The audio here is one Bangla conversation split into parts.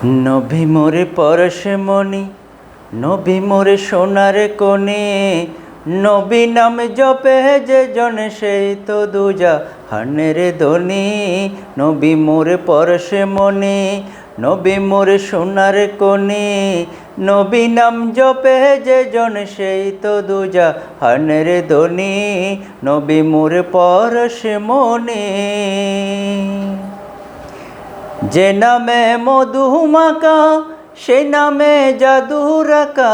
নবী মোরে পরশমণি, নবী মোরে সোনার কোণে, নবী নাম জপে যে জন সেই তো দুজাহানের ধনী। নবী মোরে পরশমণি, নবী মোরে সোনার কোণে, নবী নাম জপে যে জন সেই তো দুজাহানের ধনী। নবী মোরে পরশমণি, যে নামে মধু মাকা সেই নামে জাদু রাকা,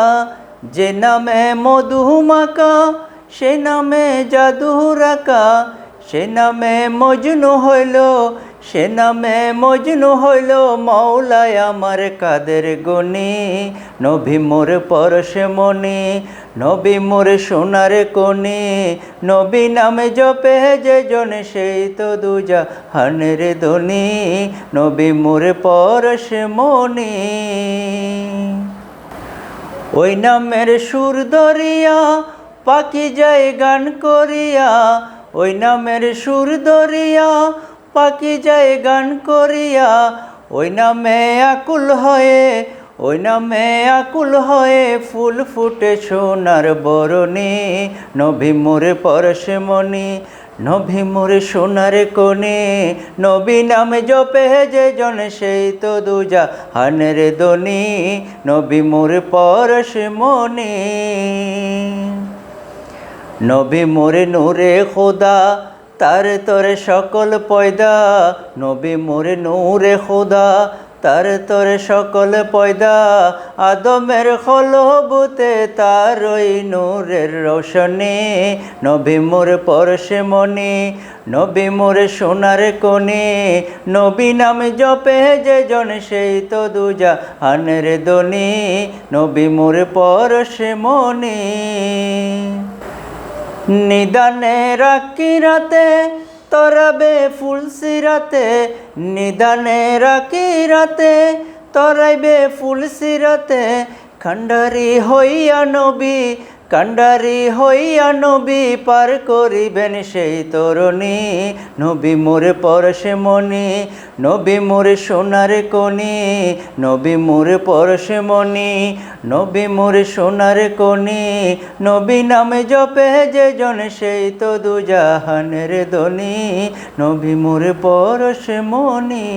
যে নামে মধু মাকা সে নামে জাদু রাকা, সে নামে মজনু হইল, সে নামে মজনু হইল মৌলায় আমার কাদের গনি। নবী মোর পরশমণি, নবী মোর সোনার কোণে, নবী নামে জপে যে জন সেই তো দুজাহানের ধনী। নবী মোর পরশমণি, ওই নামের সুর ধরিয়া পাখি যায় গান করিয়া, ওই নামের সুর ধরিয়া পাখি যায় গান করিয়া, ওই নামে আকুল হয়ে, ওই নামে আকুল হয়ে ফুল ফুটে সোনার বরণী। নবী মোর পরশমণি, নবী মোর সোনার কোণে, নবী নাম জপে যে জন সেই তো দুজাহানের ধনী। নবী মোর পরশমণি, নবী মোরে নূরে খোদা তার তরে সকল পয়দা, নবী মোরে নূরে খোদা তার তরে সকল পয়দা। আদমের খলবুতে তার ওই নূরের রোশনী। নবী মোর পরশমণি, নবী মোর সোনার কোণে, নবী নাম জপে যে জন সেই তো দুজাহানের ধনী। নবী মোর পরশমণি, নিদানে রাখি রাতে তরাবে ফুল সিরাতে, নিদানে রাখি রাতে তরাইবে ফুল সিরাতে। কান্ডারি হইয়া নবী, কান্ডারি হইয়া নবী পার করিবেন সেই তরণী। নবী মোর পরশমণি, নবী মোর সোনার কোণে, নবী মোর পরশমণি, নবী মোর সোনার কোণে, নবী নামে জপে যে জন সেই তো দুজাহানের ধনী। নবী মোর পরশমণি।